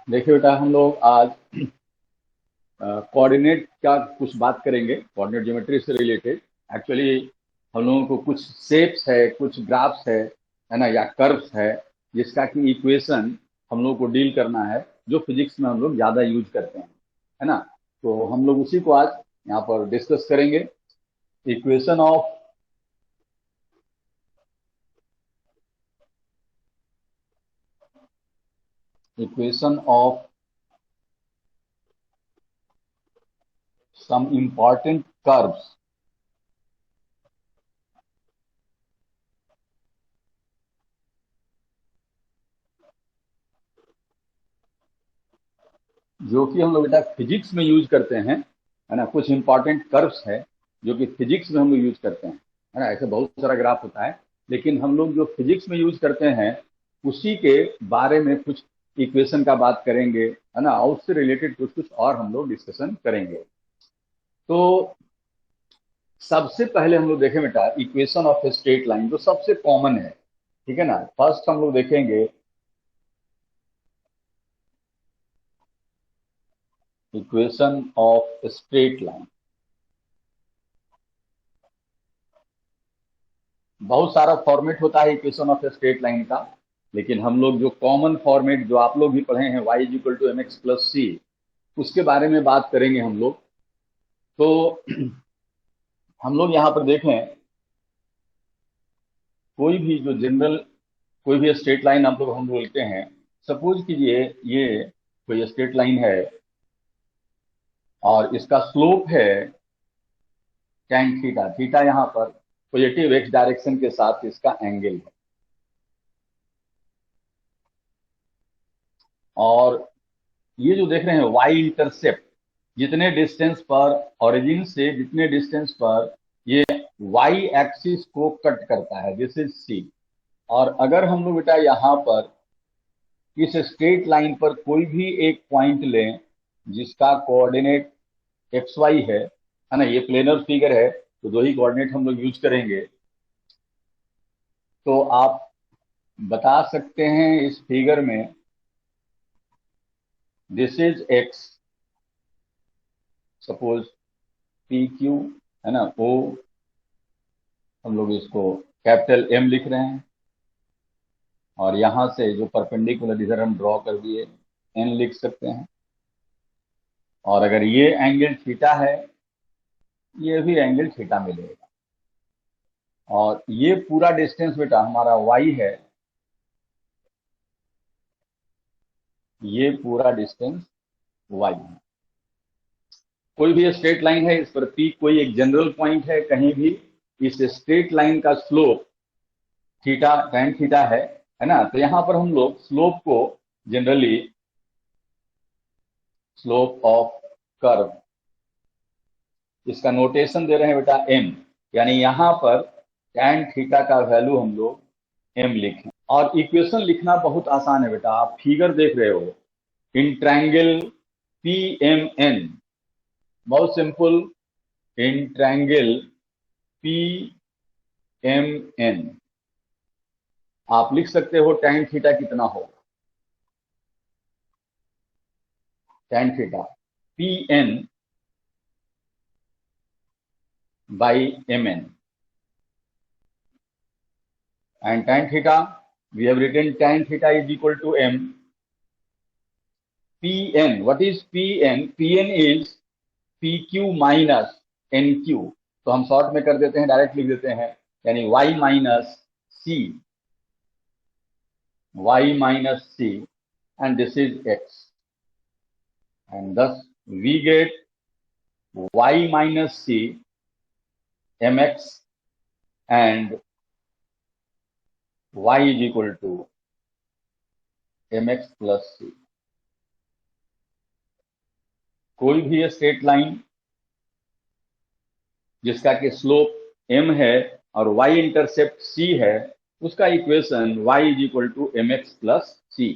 देखिए बेटा, हम लोग आज कोऑर्डिनेट का कुछ बात करेंगे, कोऑर्डिनेट ज्योमेट्री से रिलेटेड। एक्चुअली हम लोगों को कुछ शेप्स है, कुछ ग्राफ्स है ना, या कर्व्स है, जिसका कि इक्वेशन हम लोग को डील करना है, जो फिजिक्स में हम लोग ज्यादा यूज करते हैं, है ना। तो हम लोग उसी को आज यहाँ पर डिस्कस करेंगे। Equation of equation of some important curves जो कि हम लोग बेटा फिजिक्स में यूज करते हैं, है ना। कुछ इंपॉर्टेंट कर्व्स है जो कि फिजिक्स में हम लोग यूज करते हैं, है ना। ऐसे बहुत सारा ग्राफ होता है, लेकिन हम लोग जो फिजिक्स में यूज करते हैं उसी के बारे में कुछ इक्वेशन का बात करेंगे, है ना, और उससे रिलेटेड कुछ कुछ और हम लोग डिस्कशन करेंगे। तो सबसे पहले हम लोग देखें बेटा equation of a straight line, जो सबसे कॉमन है, ठीक है ना। फर्स्ट हम लोग देखेंगे इक्वेशन ऑफ स्ट्रेट लाइन। बहुत सारा फॉर्मेट होता है इक्वेशन ऑफ स्ट्रेट लाइन का, लेकिन हम लोग जो कॉमन फॉर्मेट जो आप लोग भी पढ़े हैं, y is equal to m x plus c, उसके बारे में बात करेंगे हम लोग। तो हम लोग यहाँ पर देखें, कोई भी जो जनरल, कोई भी स्ट्रेट लाइन आप लोग हम बोलते हैं। सपोज कीजिए ये कोई स्ट्रेट लाइन है और इसका स्लोप है tan थीटा। थीटा यहाँ पर पॉजिटिव एक्स डायरेक्शन के साथ इसका एंगल है। और ये जो देख रहे हैं वाई इंटरसेप्ट, जितने डिस्टेंस पर, ओरिजिन से जितने डिस्टेंस पर ये वाई एक्सिस को कट करता है, दिस इज सी। और अगर हम लोग बेटा यहाँ पर इस स्ट्रेट लाइन पर कोई भी एक पॉइंट लें जिसका कोऑर्डिनेट एक्स वाई है ना, ये प्लेनर फिगर है, तो दो ही कोऑर्डिनेट हम लोग यूज करेंगे। तो आप बता सकते हैं इस फिगर में, this is x, suppose P Q, है ना, ओ, हम लोग इसको कैपिटल एम लिख रहे हैं। और यहां से जो परपेंडिकुलर इधर हम ड्रॉ कर दिए, एन लिख सकते हैं। और अगर ये एंगल थीटा है, ये भी एंगल थीटा मिलेगा। और ये पूरा डिस्टेंस बेटा हमारा वाई है, ये पूरा डिस्टेंस वाई है। कोई भी स्ट्रेट लाइन है, इस पर पी कोई एक जनरल पॉइंट है कहीं भी, इस स्ट्रेट लाइन का स्लोप थीटा tan थीटा है ना। तो यहां पर हम लोग स्लोप को जनरली स्लोप ऑफ कर्व, इसका नोटेशन दे रहे हैं बेटा m, यानी यहां पर tan थीटा का वैल्यू हम लोग m लिखें। और इक्वेशन लिखना बहुत आसान है बेटा, आप फिगर देख रहे हो, in triangle P M N, बहुत simple, in triangle P M N आप लिख सकते हो tan थीटा कितना होगा। tan theta P N by M N, and tan theta, we have written tan theta is equal to m. Pn, what is Pn? Pn is PQ minus NQ। तो हम short में कर देते हैं, direct लिख देते हैं, यानी y minus C, y minus C, and this is x, and thus we get y minus c mx and y is equal to mx plus c। कोई भी स्ट्रेट लाइन जिसका कि स्लोप m है और y इंटरसेप्ट c है, उसका equation y is equal to m x plus c.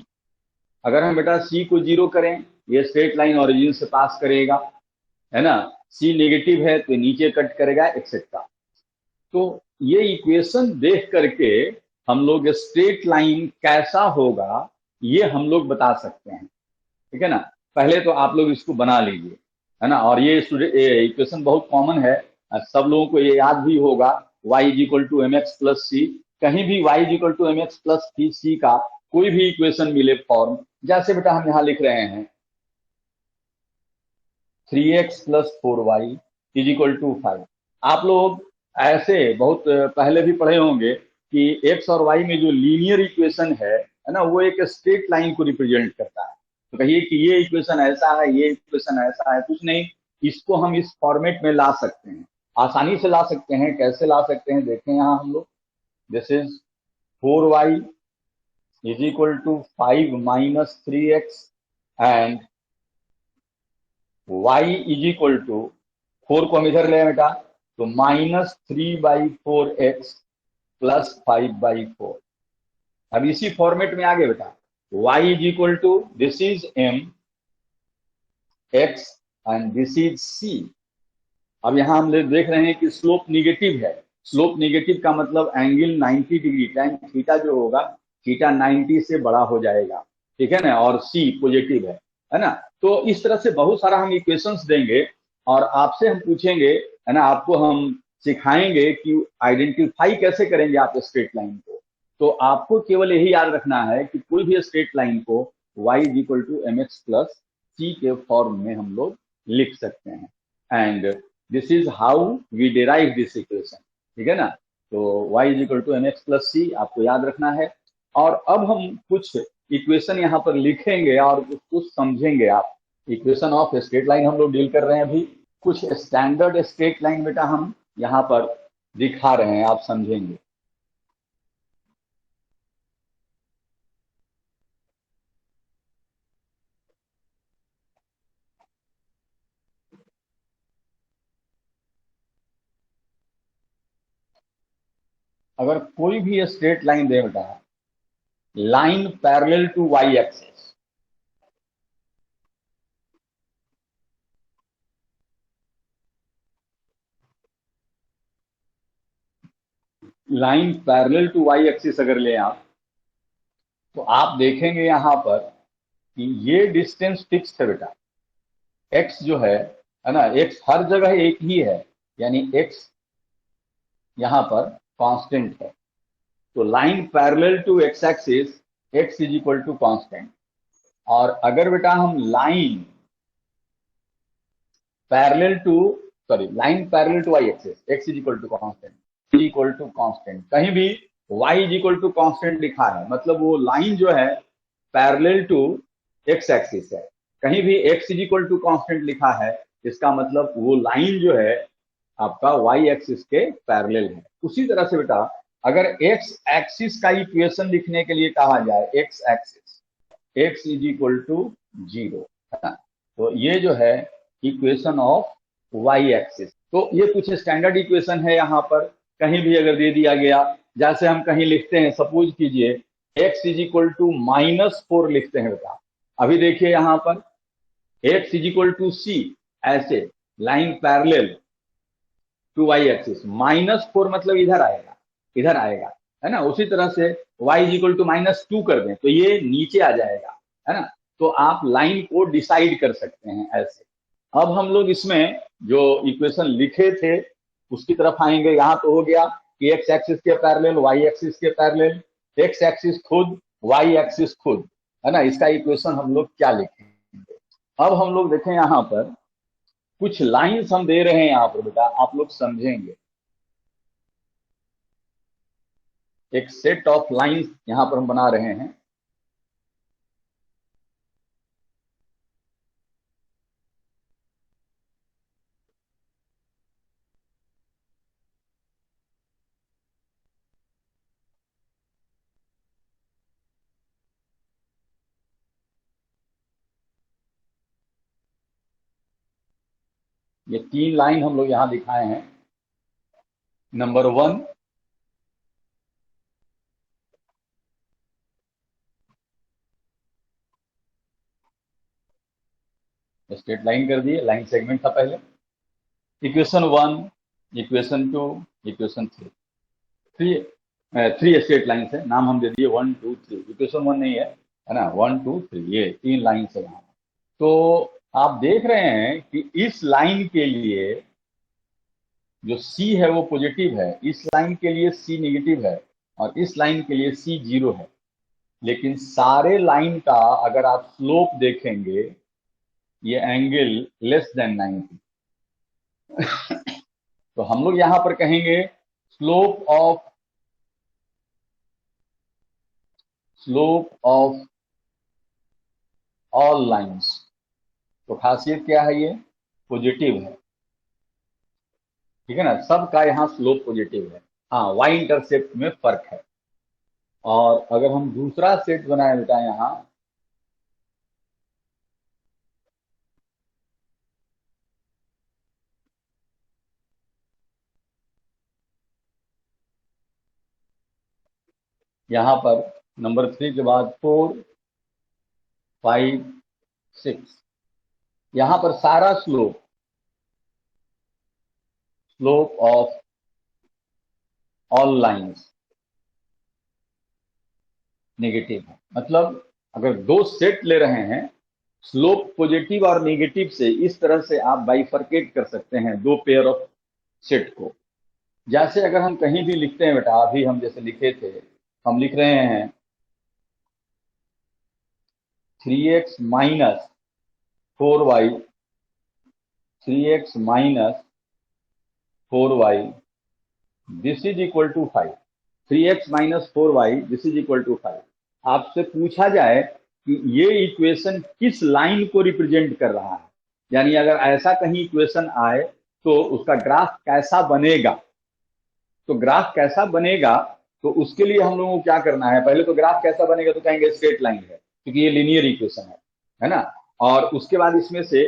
अगर हम बेटा c को जीरो करें, ये स्ट्रेट लाइन ओरिजिन से पास करेगा, है ना। c नेगेटिव है तो नीचे कट करेगा, एक्सेट्रा। तो ये इक्वेशन देख करके हम लोग स्ट्रेट लाइन कैसा होगा ये हम लोग बता सकते हैं। ठीक है ना। पहले तो आप लोग इसको बना लीजिए, है ना। और ये इक्वेशन बहुत कॉमन है, सब लोगों को ये याद भी होगा। y is equal to m x plus c, कहीं भी y is equal to m x plus c का कोई भी इक्वेशन मिले फॉर्म, जैसे बेटा हम यहाँ लिख रहे हैं 3x plus 4y is equal to 5। आप लोग ऐसे बहुत पहले भी पढ़े होंगे कि x और y में जो लीनियर इक्वेशन है ना, वो एक स्ट्रेट लाइन को रिप्रेजेंट करता है। तो कहिए कि ये इक्वेशन ऐसा है, ये इक्वेशन ऐसा है, कुछ नहीं, इसको हम इस फॉर्मेट में ला सकते हैं, आसानी से ला सकते हैं। कैसे ला सकते हैं देखें यहाँ हम लोग, this is 4y is equal to 5 minus 3x and y is equal to 4 को हम इधर ले बेटा, तो -3/4x प्लस 5/4। अब इसी फॉर्मेट में आगे बेटा, y is equal to this is m, x and this is c। अब यहां हम देख रहे हैं कि स्लोप निगेटिव है। स्लोप निगेटिव का मतलब एंगल 90 डिग्री, टाइम थीटा जो होगा, थीटा 90 से बड़ा हो जाएगा, ठीक है ना। और c पॉजिटिव है ना। तो इस तरह से बहुत सारा हम इक्वेशंस देंगे और आपसे हम पूछेंगे, है ना, आपको हम सिखाएंगे कि आइडेंटिफाई कैसे करेंगे आप स्ट्रेट लाइन को। तो आपको केवल यही याद रखना है कि कोई भी स्ट्रेट लाइन को y is equal to m x plus c के फॉर्म में हम लोग लिख सकते हैं। And this is how we derive this equation, ठीक है ना। तो y is equal to m x plus c आपको याद रखना है। और अब हम कुछ इक्वेशन यहाँ पर लिखेंगे और उसको समझेंगे आप। इक्वेशन ऑफ स्ट्रेट लाइन हम लोग डील कर रहे हैं अभी। कुछ स्टैंडर्ड स्ट्रेट लाइन बेटा हम यहाँ पर दिखा रहे हैं, आप समझेंगे। अगर कोई भी स्ट्रेट लाइन दे बेटा, line parallel to Y axis, line parallel to Y axis अगर ले आप, तो आप देखेंगे यहां पर कि ये डिस्टेंस फिक्स है बेटा। एक्स जो है ना, एक्स हर जगह एक ही है, यानी एक्स यहां पर कांस्टेंट है। तो line parallel to X axis, X is equal to constant. और अगर बेटा हम line parallel to, sorry, line parallel to Y axis, X is equal to constant, is equal to constant, कहीं भी y is equal to constant लिखा है, मतलब वो लाइन जो है पैरेलल टू एक्स एक्सिस है। कहीं भी x is equal to constant लिखा है, इसका मतलब वो लाइन जो है आपका y एक्सिस के पैरेलल है। उसी तरह से बेटा अगर x एक्सिस का इक्वेशन लिखने के लिए कहा जाए, x axis, x is equal to 0, है ना। तो ये जो है इक्वेशन ऑफ वाई एक्सिस। तो ये कुछ स्टैंडर्ड इक्वेशन है यहाँ पर, कहीं भी अगर दे दिया गया, जैसे हम कहीं लिखते हैं, सपोज कीजिए x इज इक्वल टू -4 लिखते हैं बेटा। अभी देखिए यहाँ पर x is equal to C, ऐसे line parallel to Y axis, -4 मतलब इधर आएगा, इधर आएगा, है ना। उसी तरह से y इज इक्वल टू -2 कर दें तो ये नीचे आ जाएगा, है ना। तो आप लाइन को डिसाइड कर सकते हैं ऐसे। अब हम लोग इसमें जो इक्वेशन लिखे थे उसकी तरफ आएंगे। यहां तो हो गया कि एक्स एक्सिस के पैरेलल, वाई एक्सिस के पैरेलल, एक्स एक्सिस खुद, वाई एक्सिस खुद, है ना। इसका इक्वेशन हम लोग क्या लिखेंगे। अब हम लोग देखें यहाँ पर कुछ लाइंस हम दे रहे हैं यहाँ पर बेटा, आप लोग समझेंगे। एक सेट ऑफ लाइंस यहाँ पर हम बना रहे हैं। ये 3 लाइन हम लोग यहाँ दिखाए हैं। नंबर 1, स्ट्रेट लाइन कर दिए, लाइन सेगमेंट था पहले। Equation 1, equation 2, equation 3, three three straight line है, नाम हम दे दिए 1 2 3। इक्वेशन 1 नहीं है, है ना, 1 2 3, ये 3 लाइन है यहाँ। तो आप देख रहे हैं कि इस लाइन के लिए जो C है वो पॉजिटिव है, इस लाइन के लिए C नेगेटिव है और इस लाइन के लिए C 0 है। लेकिन सारे लाइन का अगर आप स्लोप देखेंगे, ये एंगल लेस देन 90। तो हम लोग यहां पर कहेंगे स्लोप ऑफ ऑल लाइंस। तो खासियत क्या है, ये पॉजिटिव है, ठीक है ना, सबका यहाँ स्लोप पॉजिटिव है। हाँ, वाई इंटरसेप्ट में फर्क है। और अगर हम दूसरा सेट बनाए बेटा, यहाँ पर नंबर 3 के बाद 4, 5, 6, यहाँ पर सारा slope of all lines negative है। मतलब अगर दो सेट ले रहे हैं, स्लोप पॉजिटिव और नेगेटिव से इस तरह से आप बाइफरकेट कर सकते हैं दो पेयर ऑफ सेट को। जैसे अगर हम कहीं भी लिखते हैं बेटा, अभी हम जैसे लिखे थे, हम लिख रहे हैं 3x minus 4y, 3x minus 4y this is equal to 5, 3x minus 4y this is equal to 5। आपसे पूछा जाए कि ये इक्वेशन किस लाइन को रिप्रेजेंट कर रहा है, यानी अगर ऐसा कहीं इक्वेशन आए तो उसका ग्राफ कैसा बनेगा। तो ग्राफ कैसा बनेगा, तो उसके लिए हम लोगों को क्या करना है, पहले तो ग्राफ कैसा बनेगा तो कहेंगे स्ट्रेट लाइन है, क्योंकि ये लीनियर इक्वेशन है ना। और उसके बाद इसमें से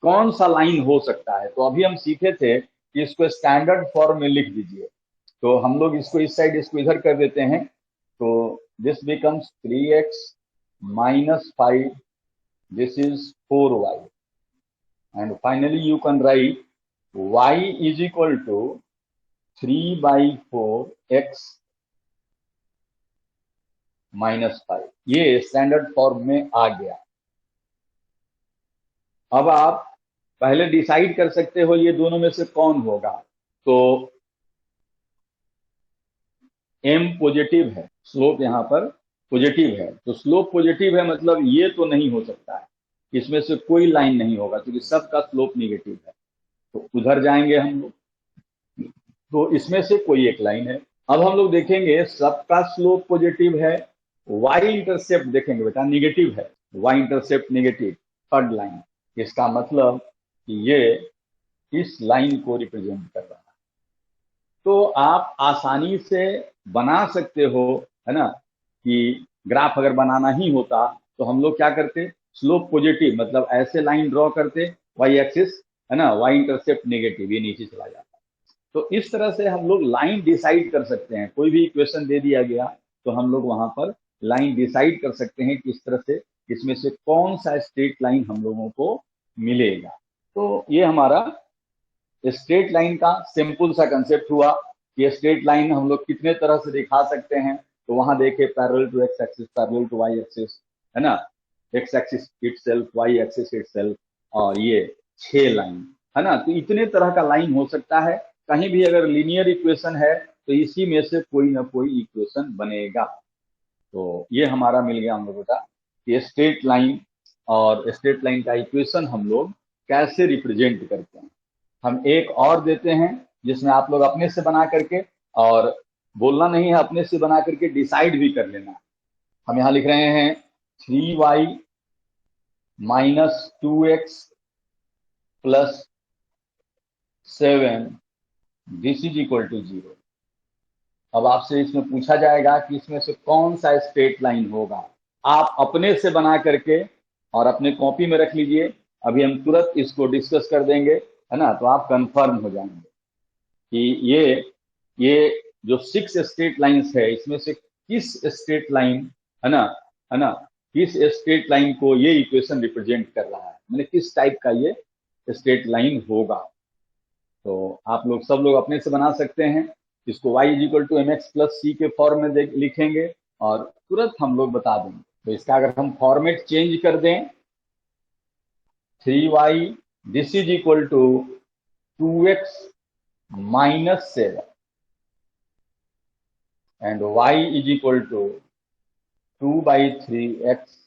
कौन सा लाइन हो सकता है, तो अभी हम सीखे थे कि इसको स्टैंडर्ड फॉर्म में लिख दीजिए। तो हम लोग इसको इस साइड इसको इधर कर देते हैं, तो this becomes 3x minus 5, this is 4y, and finally you can write y is equal to 3/4x minus 5। ये स्टैंडर्ड फॉर्म में आ गया। अब आप पहले डिसाइड कर सकते हो ये दोनों में से कौन होगा। तो m पॉजिटिव है, स्लोप यहाँ पर पॉजिटिव है, तो स्लोप पॉजिटिव है मतलब ये तो नहीं हो सकता है, इसमें से कोई लाइन नहीं होगा क्योंकि सबका स्लोप निगेटिव है। तो उधर जाएंगे हम लोग, तो इसमें से कोई एक लाइन है। अब हम लोग देखेंगे सबका स्लोप पॉजिटिव है, वाई इंटरसेप्ट देखेंगे बेटा निगेटिव है, Y intercept negative, third line. इसका मतलब कि ये इस लाइन को रिप्रेजेंट कर रहा है। तो आप आसानी से बना सकते हो, है ना, कि ग्राफ अगर बनाना ही होता तो हम लोग क्या करते, स्लोप पॉजिटिव मतलब ऐसे लाइन ड्रॉ करते, वाई एक्सिस, है ना, वाई इंटरसेप्ट नेगेटिव, ये नीचे चला जाता। तो इस तरह से हम लोग लाइन डिसाइड कर सकते हैं। कोई भी इक्वेशन दे दिया गया तो हम लोग वहां पर लाइन डिसाइड कर सकते हैं किस तरह से, इसमें से कौन सा स्ट्रेट लाइन हम लोगों को मिलेगा। तो ये हमारा स्ट्रेट लाइन का सिंपल सा कंसेप्ट हुआ कि स्ट्रेट लाइन हम लोग कितने तरह से दिखा सकते हैं। तो वहां देखे parallel to X axis, parallel to Y axis, है ना, X axis itself, Y axis itself, और ये 6 लाइन, है ना। तो इतने तरह का लाइन हो सकता है। कहीं भी अगर लीनियर इक्वेशन है तो इसी में से कोई ना कोई इक्वेशन बनेगा। तो ये हमारा मिल गया हम लोगों का कि स्ट्रेट लाइन और स्ट्रेट लाइन का इक्वेशन हम लोग कैसे रिप्रेजेंट करते हैं। हम एक और देते हैं जिसमें आप लोग अपने से बना करके, और बोलना नहीं है, अपने से बना करके डिसाइड भी कर लेना। हम यहां लिख रहे हैं 3y minus 2x plus 7 this is equal to 0। अब आपसे इसमें पूछा जाएगा कि इसमें से कौन सा स्ट्रेट लाइन होगा। आप अपने से बना करके और अपने कॉपी में रख लीजिए, अभी हम तुरंत इसको डिस्कस कर देंगे, है ना, तो आप कंफर्म हो जाएंगे कि ये जो 6 स्ट्रेट लाइंस है इसमें से किस स्ट्रेट लाइन, है ना, किस स्ट्रेट लाइन को ये इक्वेशन रिप्रेजेंट कर रहा है, मतलब किस टाइप का ये स्ट्रेट लाइन होगा। तो आप लोग सब लोग अपने से बना सकते हैं। इसको y is equal to mx plus c के फॉर्म में लिखेंगे और तुरंत हम लोग बता देंगे। तो इसका अगर हम फॉर्मेट चेंज कर दें 3y, this is equal to 2x minus 7 and y is equal to 2 by 3x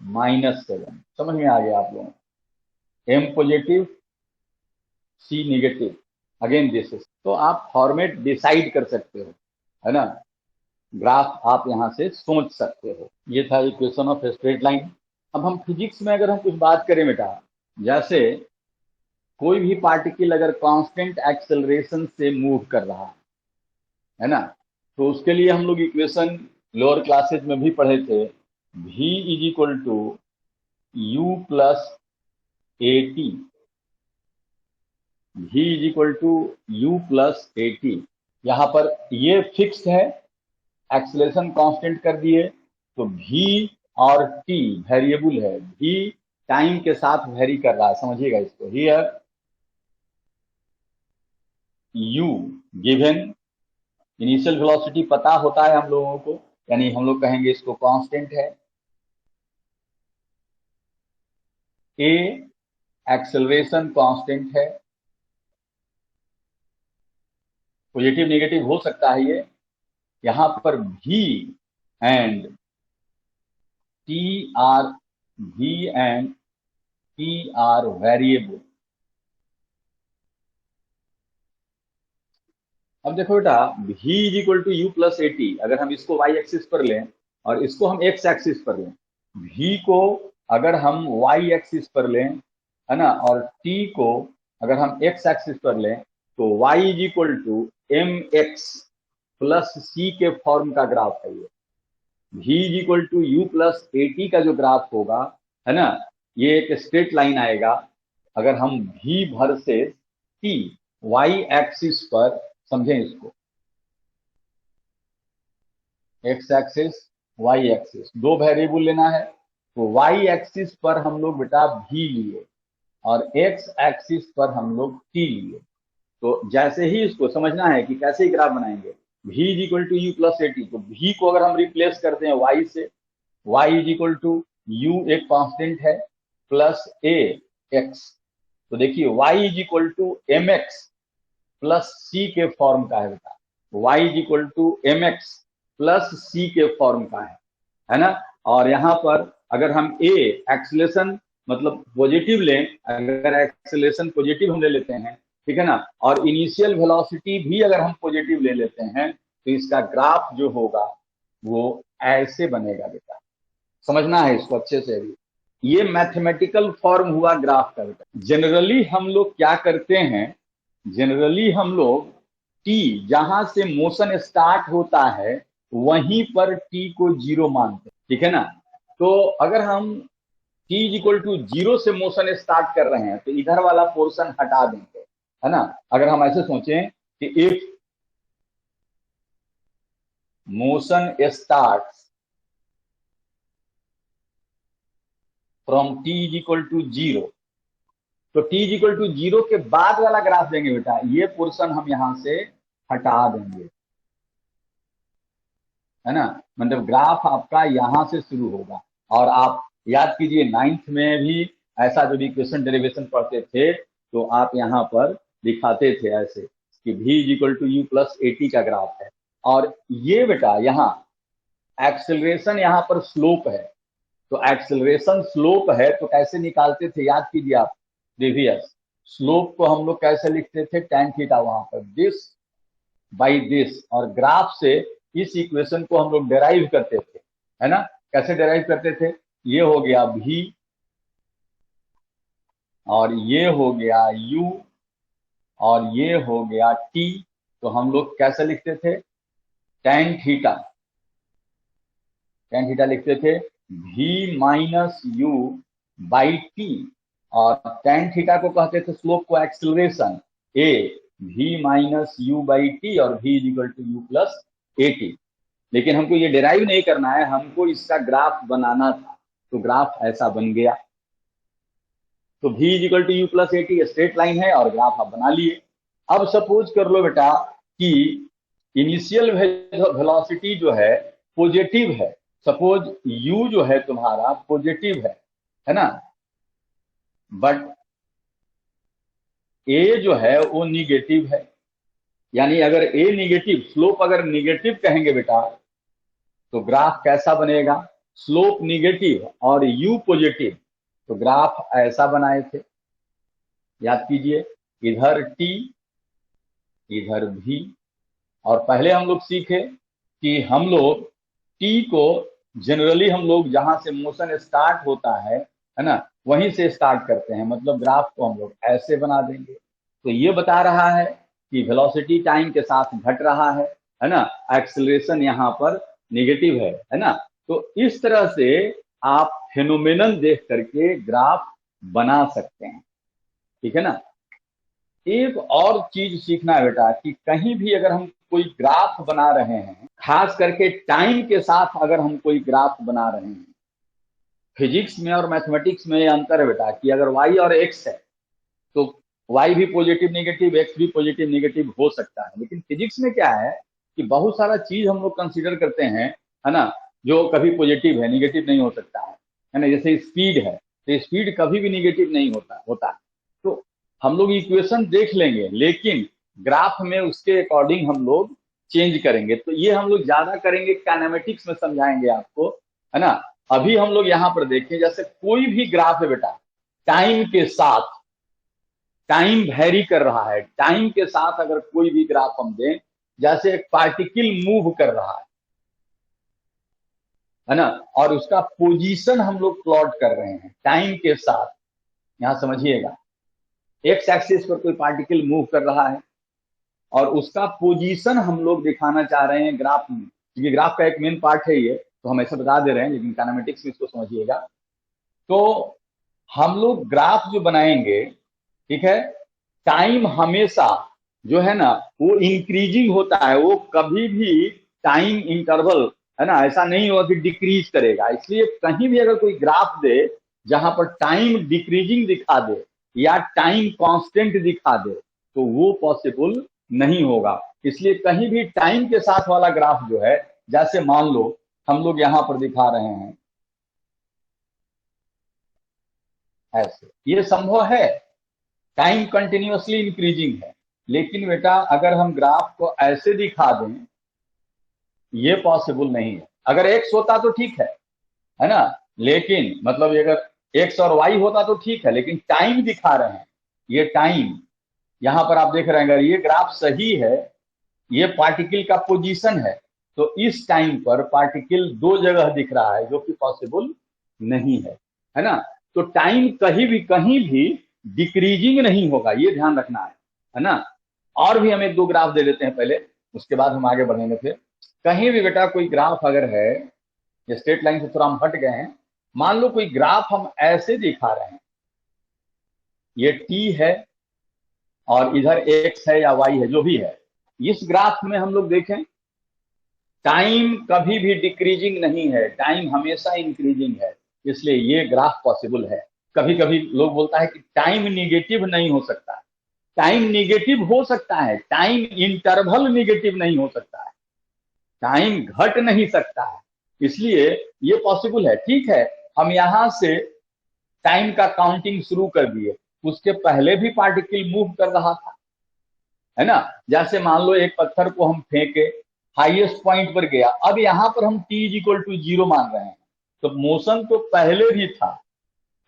minus 7। समझ में आ गया आप लोगों को? m positive, c negative, again this is. तो आप फॉर्मेट डिसाइड कर सकते हो, है ना, ग्राफ आप यहां से सोच सकते हो। ये था इक्वेशन ऑफ स्ट्रेट लाइन। अब हम फिजिक्स में अगर हम कुछ बात करें बेटा, जैसे कोई भी पार्टिकल अगर कांस्टेंट एक्सेलरेशन से मूव कर रहा है ना, तो उसके लिए हम लोग इक्वेशन लोअर क्लासेज में भी पढ़े थे, v is equal to u plus A T, v is equal to u plus A T. यहां पर ये फिक्स्ड है, एक्सेलरेशन कांस्टेंट कर दिए, तो v और t वेरिएबल है, v टाइम के साथ वेरी कर रहा है, समझिएगा इसको। Here u given, initial velocity पता होता है हम लोगों को, यानी हम लोग कहेंगे इसको कांस्टेंट है। a एक्सेलरेशन कांस्टेंट है, पॉजिटिव नेगेटिव हो सकता है ये। यहां पर v and t are variable. अब देखो बेटा, v is equal to you plus A T, अगर हम इसको y एक्सिस पर लें और इसको हम x एक्सिस पर लें, v को अगर हम y एक्सिस पर लें, है ना, और t को अगर हम x एक्सिस पर लें, तो y is equal to m x plus c के फॉर्म का ग्राफ है ये। v is equal to you plus A T का जो ग्राफ होगा, है ना, ये एक स्ट्रेट लाइन आएगा। अगर हम v versus t y axis पर समझें इसको, x एक्सिस y एक्सिस, दो वेरिएबल लेना है, तो y एक्सिस पर हम लोग बेटा v लिए और x एक्सिस पर हम लोग t लिए। तो जैसे ही इसको समझना है कि कैसे ही ग्राफ बनाएंगे, v is equal to you plus A T, तो v को अगर हम रिप्लेस करते हैं y से, y is equal to u एक कांस्टेंट है प्लस a x, तो देखिए y is equal to m x plus c के फॉर्म का है बेटा, y is equal to m x plus c के फॉर्म का है ना। और यहाँ पर अगर हम a एक्सेलरेशन मतलब पॉजिटिव लें, अगर एक्सेलरेशन पॉजिटिव हम ले लेते हैं, ठीक है ना, और इनिशियल वेलोसिटी भी अगर हम पॉजिटिव ले लेते हैं, तो इसका ग्राफ जो होगा वो ऐसे बनेगा बेटा। समझना है इसको अच्छे से भी, ये मैथमेटिकल फॉर्म हुआ ग्राफ का बेटा। जनरली हम लोग क्या करते हैं, जनरली हम लोग t जहां से मोशन स्टार्ट होता है वहीं पर t को जीरो मानते हैं, ठीक है ना। तो अगर हम t is equal to zero से मोशन स्टार्ट कर रहे हैं, तो इधर वाला पोर्शन हटा देंगे, है ना। अगर हम ऐसे सोचें कि if motion start from t is equal to zero, तो t is equal to zero के बाद वाला ग्राफ देंगे बेटा, ये पोर्शन हम यहां से हटा देंगे, है ना। मतलब ग्राफ आपका यहां से शुरू होगा। और आप याद कीजिए, 9th में भी ऐसा जब इक्वेशन डेरिवेशन पढ़ते थे, तो आप यहाँ पर दिखाते थे ऐसे कि v is equal to you plus A T का ग्राफ है, और ये बेटा यहाँ एक्सेलरेशन यहाँ पर स्लोप है, तो एक्सेलरेशन स्लोप है तो कैसे निकालते थे, याद कीजिए आप प्रीवियस। स्लोप को हम लोग कैसे लिखते थे, tan थीटा, वहां पर दिस बाई दिस, और ग्राफ से इस इक्वेशन को हम लोग डेराइव करते थे, है ना। कैसे डेराइव करते थे, ये हो गया v और ये हो गया u और ये हो गया t, तो हम लोग कैसे लिखते थे, tan थीटा, लिखते थे v minus U by T, और tan थीटा को कहते थे स्लोप को acceleration, a v minus U by T और v is equal to you plus A T. लेकिन हमको ये डेराइव नहीं करना है, हमको इसका ग्राफ बनाना था, तो ग्राफ ऐसा बन गया। तो v is equal to you plus A T straight line है और ग्राफ आप बना लिए। अब सपोज कर लो बेटा कि इनिशियल वेलोसिटी जो है पॉजिटिव है, सपोज u जो है तुम्हारा पॉजिटिव है ना, बट ए जो है वो निगेटिव है, यानी अगर ए निगेटिव, स्लोप अगर निगेटिव कहेंगे बेटा तो ग्राफ कैसा बनेगा, स्लोप निगेटिव और यू पॉजिटिव, तो ग्राफ ऐसा बनाए थे, याद कीजिए, इधर टी इधर भी। और पहले हम लोग सीखे कि हम लोग टी को जनरली हम लोग जहां से मोशन स्टार्ट होता है ना, वहीं से स्टार्ट करते हैं, मतलब ग्राफ को हम लोग ऐसे बना देंगे। तो ये बता रहा है कि वेलोसिटी टाइम के साथ घट रहा है ना, एक्सेलरेशन यहाँ पर नेगेटिव है ना। तो इस तरह से आप फेनोमेनन देख करके ग्राफ बना सकते हैं, ठीक है ना। एक और चीज सीखना है बेटा कि कहीं भी अगर हम कोई ग्राफ बना रहे हैं, खास करके टाइम के साथ अगर हम कोई ग्राफ बना रहे हैं, फिजिक्स में और मैथमेटिक्स में ये अंतर है बेटा कि अगर y और x है तो y भी पॉजिटिव नेगेटिव, x भी पॉजिटिव नेगेटिव हो सकता है। लेकिन फिजिक्स में क्या है कि बहुत सारा चीज हम लोग कंसीडर करते हैं, है ना, जो कभी पॉजिटिव है, नेगेटिव नहीं हो सकता है ना। जैसे स्पीड है तो स्पीड कभी भी नेगेटिव नहीं होता। तो हम लोग इक्वेशन देख लेंगे, लेकिन ग्राफ में उसके अकॉर्डिंग हम लोग चेंज करेंगे। तो ये हम लोग ज्यादा करेंगे, काइनेमेटिक्स में समझाएंगे आपको, है ना। अभी हम लोग यहाँ पर देखें, जैसे कोई भी ग्राफ है बेटा, टाइम के साथ, टाइम वेरी कर रहा है, टाइम के साथ अगर कोई भी ग्राफ हम दें, जैसे एक पार्टिकल मूव कर रहा है ना, और उसका पोजीशन हम लोग प्लॉट कर रहे हैं टाइम के साथ। यहां समझिएगा, एक्स एक्सिस पर कोई पार्टिकल मूव कर रहा है और उसका पोजीशन हम लोग दिखाना चाह रहे हैं ग्राफ में, क्योंकि ग्राफ का एक मेन पार्ट है ये, तो हम ऐसे बता दे रहे हैं, लेकिन काइनेमेटिक्स में इसको समझिएगा। तो हम लोग ग्राफ जो बनाएंगे, ठीक है, टाइम हमेशा जो है ना वो इंक्रीजिंग होता है, वो कभी भी टाइम इंटरवल, है ना, ऐसा नहीं होगा कि डिक्रीज करेगा। इसलिए कहीं भी अगर कोई ग्राफ दे जहां पर टाइम डिक्रीजिंग दिखा दे या टाइम कांस्टेंट दिखा दे तो वो पॉसिबल नहीं होगा। इसलिए कहीं भी टाइम के साथ वाला ग्राफ जो है, जैसे मान लो हम लोग यहां पर दिखा रहे हैं ऐसे, ये संभव है, टाइम कंटिन्यूअसली इंक्रीजिंग है। लेकिन बेटा अगर हम ग्राफ को ऐसे दिखा दें, ये पॉसिबल नहीं है। अगर एक्स होता तो ठीक है ना, लेकिन मतलब अगर एक्स और वाई होता तो ठीक है, लेकिन टाइम दिखा रहे हैं, ये टाइम यहां पर आप देख रहे हैं, अगर ये ग्राफ सही है, ये पार्टिकल का पोजीशन है, तो इस टाइम पर पार्टिकल दो जगह दिख रहा है, जो कि पॉसिबल नहीं है ना। तो टाइम कहीं भी डिक्रीजिंग नहीं होगा, ये ध्यान रखना है ना। और भी हम एक दो ग्राफ दे देते हैं पहले, उसके बाद हम आगे बढ़ेंगे। फिर कहीं भी बेटा कोई ग्राफ अगर है, ये स्ट्रेट लाइन से थोड़ा हम हट गए हैं, मान लो कोई ग्राफ हम ऐसे दिखा रहे हैं, ये टी है और इधर एक्स है या वाई है, जो भी है, इस ग्राफ में हम लोग देखें टाइम कभी भी डिक्रीजिंग नहीं है, टाइम हमेशा इंक्रीजिंग है, इसलिए ये ग्राफ पॉसिबल है। कभी कभी लोग बोलता है कि टाइम निगेटिव नहीं हो सकता, टाइम निगेटिव हो सकता है, टाइम इंटरवल निगेटिव नहीं हो सकता है, टाइम घट नहीं सकता है, इसलिए ये पॉसिबल है। ठीक है, हम यहां से टाइम का काउंटिंग शुरू कर दिए, उसके पहले भी पार्टिकल मूव कर रहा था, है ना। जैसे मान लो एक पत्थर को हम फेंके, हाईएस्ट पॉइंट पर गया, अब यहां पर हम t इज इक्वल टू 0 मान रहे हैं, तो मोशन तो पहले भी था,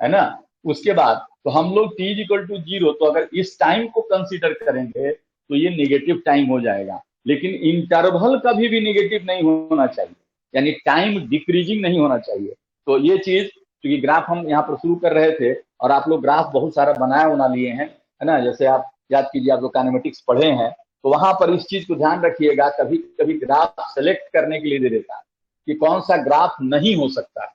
है ना। उसके बाद तो हम लोग t इज इक्वल टू 0, तो अगर इस टाइम को कंसीडर करेंगे तो ये नेगेटिव टाइम हो जाएगा। लेकिन इंटरवल कभी भी नेगेटिव नहीं होना चाहिए, यानी टाइम डिक्रीजिंग नहीं होना चाहिए। तो ये चीज, क्योंकि ग्राफ हम यहाँ पर शुरू कर रहे थे और आप लोग ग्राफ बहुत सारा बना लिए हैं, है ना। जैसे आप याद कीजिए, आप लोग काइनेमेटिक्स पढ़े हैं, तो वहां पर इस चीज को ध्यान रखिएगा, कभी कभी ग्राफ सेलेक्ट करने के लिए दे देता है कि कौन सा ग्राफ नहीं हो सकता है।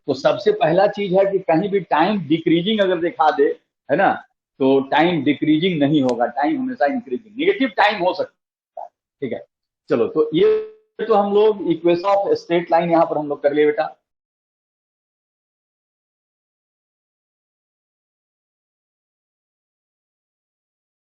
तो सबसे पहला चीज है कि कहीं भी टाइम डिक्रीजिंग अगर दिखा दे, है ना, तो टाइम डिक्रीजिंग नहीं होगा, टाइम हमेशा इंक्रीजिंग, नेगेटिव टाइम हो सकता है। ठीक है, चलो, तो ये तो हम लोग इक्वेशन ऑफ स्ट्रेट लाइन यहाँ पर हम लोग कर लिए बेटा।